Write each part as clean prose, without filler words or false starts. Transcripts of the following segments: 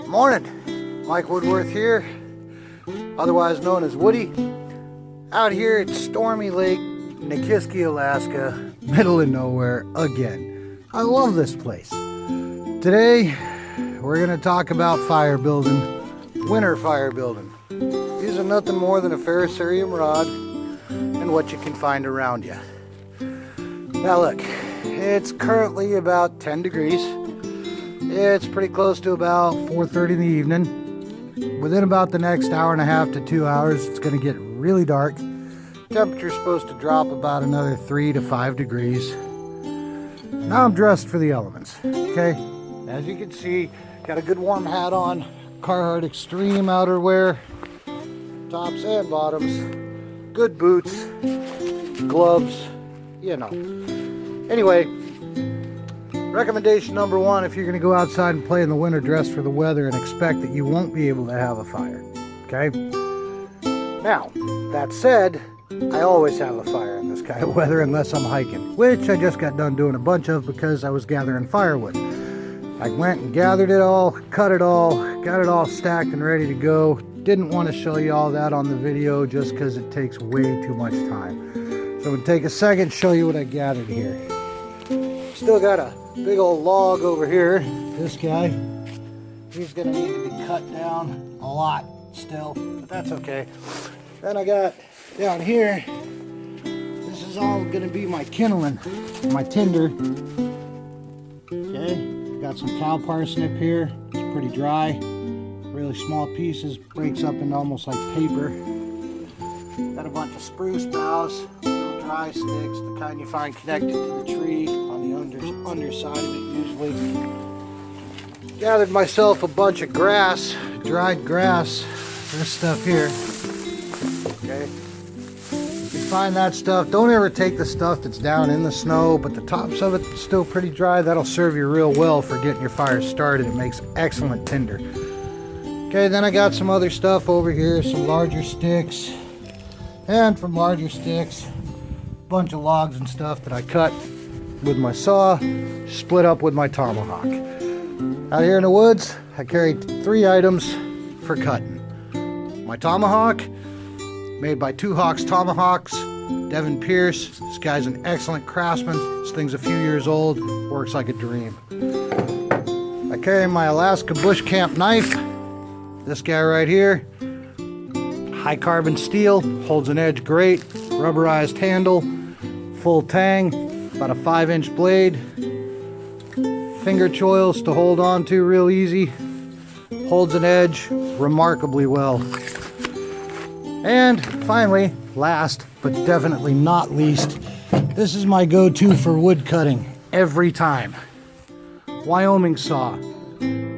Morning, Mike Woodworth here, otherwise known as Woody, out here at Stormy Lake, Nikiski, Alaska, middle of nowhere again. I love this place. Today, we're going to talk about fire building, winter fire building, using nothing more than a Ferrocerium rod and what you can find around you. Now look, it's currently about 10 degrees. It's pretty close to about 4:30 in the evening. Within about the next hour and a half to 2 hours, it's going to get really dark. Temperature's supposed to drop about another 3 to 5 degrees. Now I'm dressed for the elements, okay? As you can see, got a good warm hat on, Carhartt Extreme outerwear, tops and bottoms, good boots, gloves, you know. Anyway, recommendation number one, if you're going to go outside and play in the winter, dress for the weather and expect that you won't be able to have a fire, okay? Now, that said, I always have a fire in this kind of weather unless I'm hiking, which I just got done doing a bunch of because I was gathering firewood. I went and gathered it all, cut it all, got it all stacked and ready to go. Didn't want to show you all that on the video just because it takes way too much time. So I'm going to take a second to show you what I gathered here. Still got a big old log over here. This guy, he's gonna need to be cut down a lot still, but that's okay. Then I got down here, this is all gonna be my kindling, my tinder. Okay, got some cow parsnip here. It's pretty dry, really small pieces, breaks up into almost like paper. Got a bunch of spruce boughs, little dry sticks, the kind you find connected to the tree on the underside of it usually. Gathered myself a bunch of grass, dried grass, this stuff here. Okay, you can find that stuff. Don't ever take the stuff that's down in the snow, but the tops of it's still pretty dry. That'll serve you real well for getting your fire started. It makes excellent tinder. Okay, then I got some other stuff over here, some larger sticks, and from larger sticks, a bunch of logs and stuff that I cut with my saw, split up with my tomahawk. Out here in the woods, I carried 3 items for cutting. My tomahawk, made by Two Hawks Tomahawks, Devin Pierce. This guy's an excellent craftsman. This thing's a few years old, works like a dream. I carry my Alaska bush camp knife. This guy right here, high carbon steel, holds an edge great, rubberized handle, full tang, about a 5-inch blade, finger choils to hold on to real easy, holds an edge remarkably well. And finally, last but definitely not least, this is my go-to for wood cutting every time. Wyoming saw.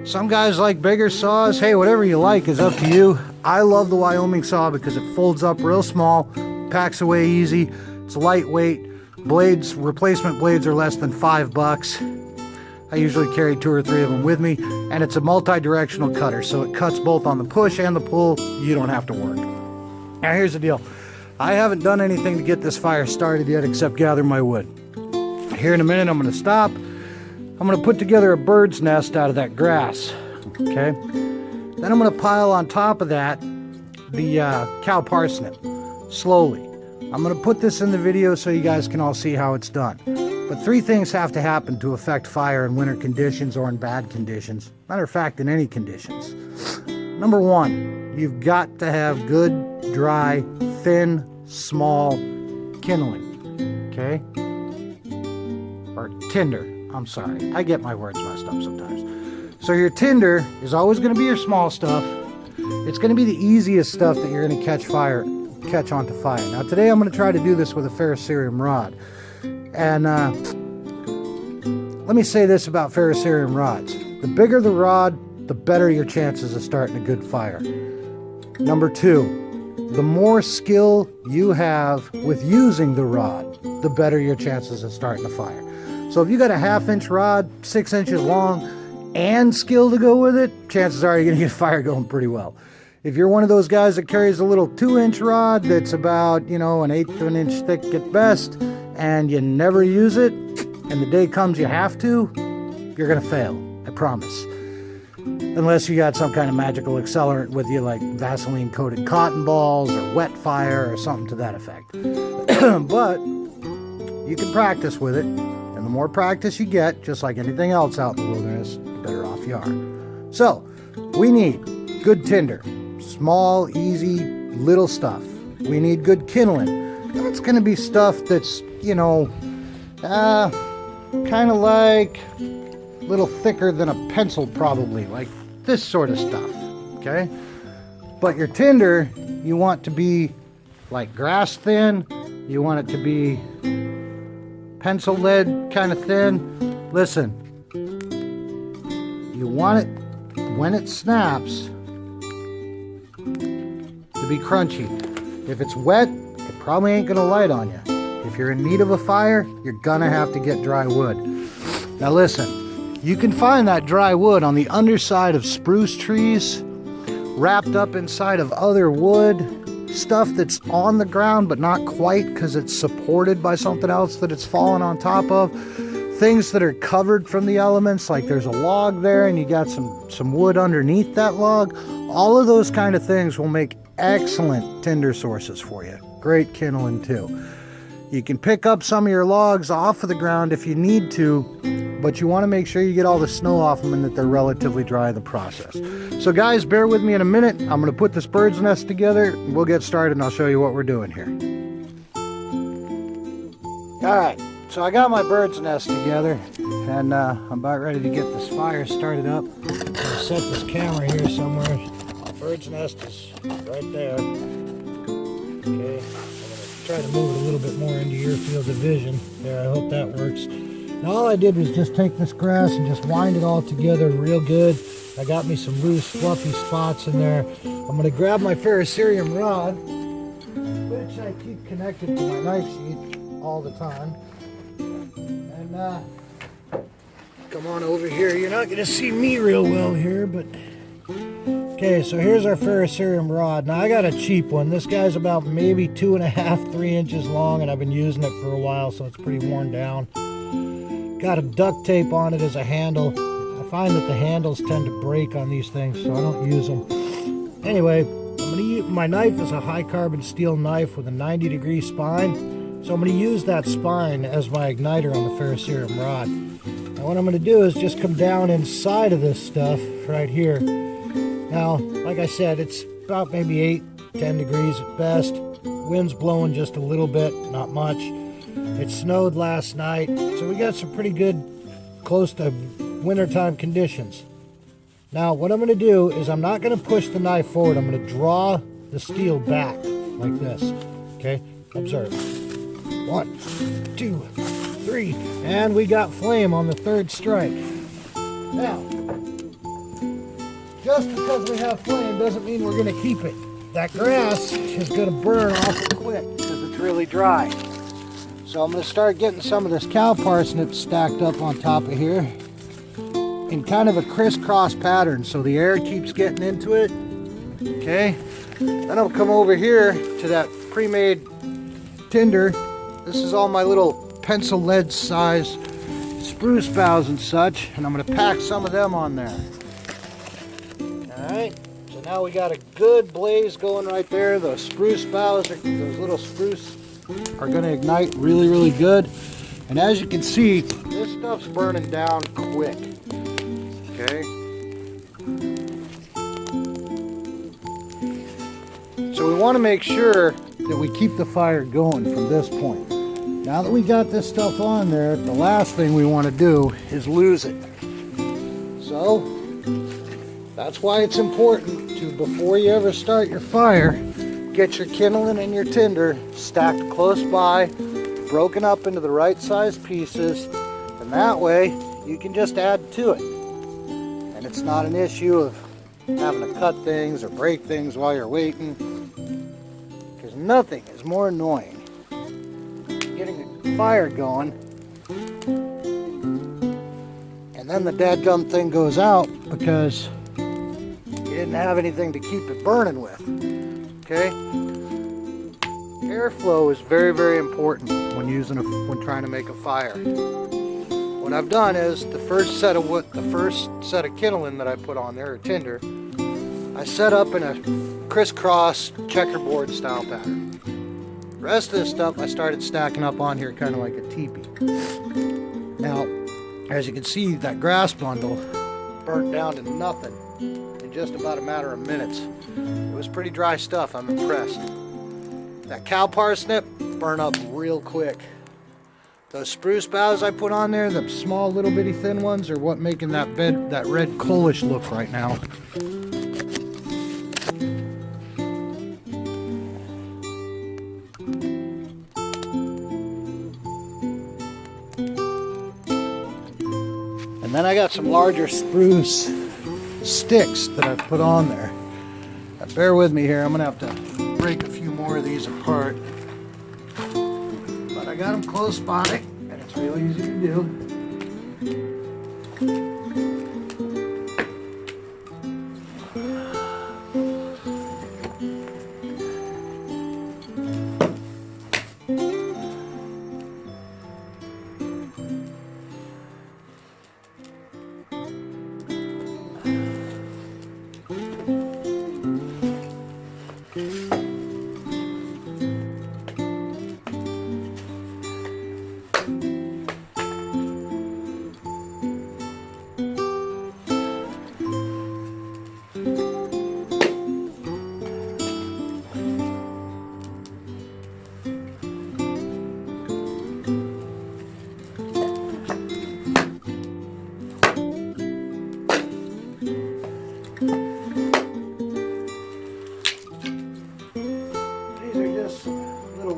Some guys like bigger saws. Hey, whatever you like is up to you. I love the Wyoming saw because it folds up real small, packs away easy, it's lightweight. Blades, replacement blades are less than $5. I usually carry 2 or 3 of them with me, and it's a multi-directional cutter, so it cuts both on the push and the pull. You don't have to work. Now here's the deal. I haven't done anything to get this fire started yet except gather my wood. Here in a minute I'm going to stop. I'm going to put together a bird's nest out of that grass. Okay? Then I'm going to pile on top of that the cow parsnip, slowly. I'm going to put this in the video so you guys can all see how it's done. But 3 things have to happen to affect fire in winter conditions or in bad conditions. Matter of fact, in any conditions. Number 1, you've got to have good, dry, thin, small kindling. Okay? Or tinder. I'm sorry. I get my words messed up sometimes. So your tinder is always going to be your small stuff. It's going to be the easiest stuff that you're going to catch onto fire. Now today I'm going to try to do this with a Ferrocerium rod. And let me say this about Ferrocerium rods. The bigger the rod, the better your chances of starting a good fire. Number 2, the more skill you have with using the rod, the better your chances of starting a fire. So if you got a 1/2-inch rod, 6 inches long, and skill to go with it, chances are you're going to get fire going pretty well. If you're one of those guys that carries a little 2-inch rod that's about, an 1/8 of an inch thick at best, and you never use it, and the day comes you have to, you're going to fail. I promise. Unless you got some kind of magical accelerant with you, like Vaseline coated cotton balls or wet fire or something to that effect. But you can practice with it, and the more practice you get, just like anything else out in the wilderness, the better off you are. So we need good tinder, small, easy, little stuff. We need good kindling. It's going to be stuff that's, you know, kind of like a little thicker than a pencil, probably, like this sort of stuff, okay? But your tinder, you want to be like grass thin, you want it to be pencil lead kind of thin. Listen, you want it, when it snaps, to be crunchy. If it's wet, it probably ain't gonna light on you. If you're in need of a fire, you're gonna have to get dry wood. Now listen, you can find that dry wood on the underside of spruce trees, wrapped up inside of other wood, stuff that's on the ground but not quite because it's supported by something else that it's fallen on top of. Things that are covered from the elements, like there's a log there and you got some wood underneath that log. All of those kind of things will make excellent tinder sources for you. Great kindling too. You can pick up some of your logs off of the ground if you need to, but you want to make sure you get all the snow off them and that they're relatively dry in the process. So guys, bear with me in a minute. I'm going to put this bird's nest together. We'll get started and I'll show you what we're doing here. Alright, so I got my bird's nest together and I'm about ready to get this fire started up. I'm going to set this camera here somewhere. My bird's nest is right there. Okay, I'm going to try to move it a little bit more into your field of vision. There, I hope that works. Now all I did was just take this grass and just wind it all together real good. I got me some loose, fluffy spots in there. I'm going to grab my Ferrocerium rod, which I keep connected to my knife sheath all the time. And come on over here. You're not going to see me real well here, but... Okay, so here's our Ferrocerium rod. Now I got a cheap one. This guy's about maybe 2.5, 3 inches long, and I've been using it for a while, so it's pretty worn down. Got a duct tape on it as a handle. I find that the handles tend to break on these things, so I don't use them. Anyway, I'm going to use, my knife is a high carbon steel knife with a 90-degree spine, so I'm going to use that spine as my igniter on the Ferrocerium rod. Now what I'm going to do is just come down inside of this stuff right here. Now, like I said, it's about maybe 8, 10 degrees at best. Wind's blowing just a little bit, not much. It snowed last night, so we got some pretty good, close to wintertime conditions. Now, what I'm going to do is I'm not going to push the knife forward. I'm going to draw the steel back like this. Okay? Observe. 1, 2, 3, and we got flame on the 3rd strike. Now, just because we have flame doesn't mean we're going to keep it. That grass is going to burn awful quick because it's really dry. So I'm going to start getting some of this cow parsnip stacked up on top of here in kind of a crisscross pattern so the air keeps getting into it. Okay, then I'll come over here to that pre-made tinder. This is all my little pencil lead size spruce boughs and such, and I'm going to pack some of them on there. Alright, so now we got a good blaze going right there. Those spruce boughs, those little spruce are going to ignite really, really good. And as you can see, this stuff's burning down quick. Okay? So we want to make sure that we keep the fire going from this point. Now that we got this stuff on there, the last thing we want to do is lose it. So, that's why it's important to, before you ever start your fire, get your kindling and your tinder stacked close by, broken up into the right size pieces, and that way you can just add to it. And it's not an issue of having to cut things or break things while you're waiting, because nothing is more annoying than getting a fire going and then the dadgum thing goes out because you didn't have anything to keep it burning with. Okay? Airflow is very, very important when trying to make a fire. When what I've done is the first set of kindling that I put on there, or tinder, I set up in a crisscross checkerboard style pattern. The rest of this stuff I started stacking up on here kind of like a teepee. Now, as you can see, that grass bundle burnt down to nothing in just about a matter of minutes. It was pretty dry stuff, I'm impressed. That cow parsnip burned up real quick. Those spruce boughs I put on there, the small little bitty thin ones, are what making that red coalish look right now. And then I got some larger spruce sticks that I've put on there. Now, bear with me here, I'm gonna have to break a few more of these apart. But I got them close by, and it's real easy to do.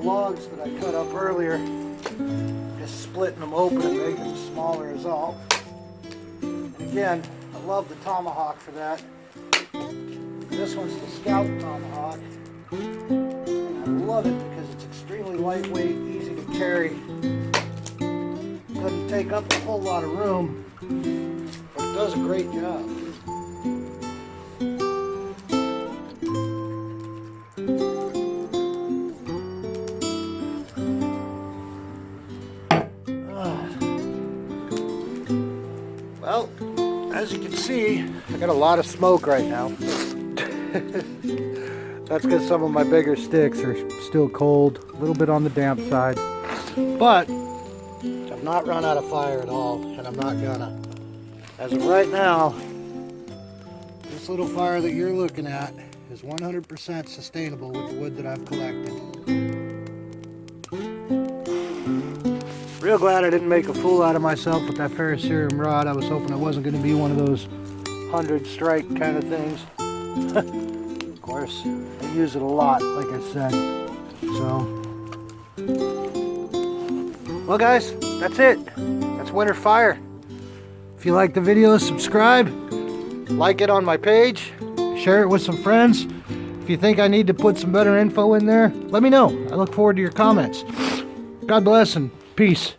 Logs that I cut up earlier, just splitting them open and making them smaller is all. And again, I love the tomahawk for that. This one's the Scout tomahawk, and I love it because it's extremely lightweight, easy to carry. Doesn't take up a whole lot of room, but it does a great job. Well, as you can see, I got a lot of smoke right now. That's because some of my bigger sticks are still cold, a little bit on the damp side. But I've not run out of fire at all, and I'm not gonna. As of right now, this little fire that you're looking at is 100% sustainable with the wood that I've collected. Real glad I didn't make a fool out of myself with that Ferrocerium rod. I was hoping it wasn't going to be one of those 100 strike kind of things. Of course, I use it a lot, like I said. So, well guys, that's it. That's winter fire. If you like the video, subscribe, like it on my page, share it with some friends. If you think I need to put some better info in there, let me know. I look forward to your comments. God bless and peace.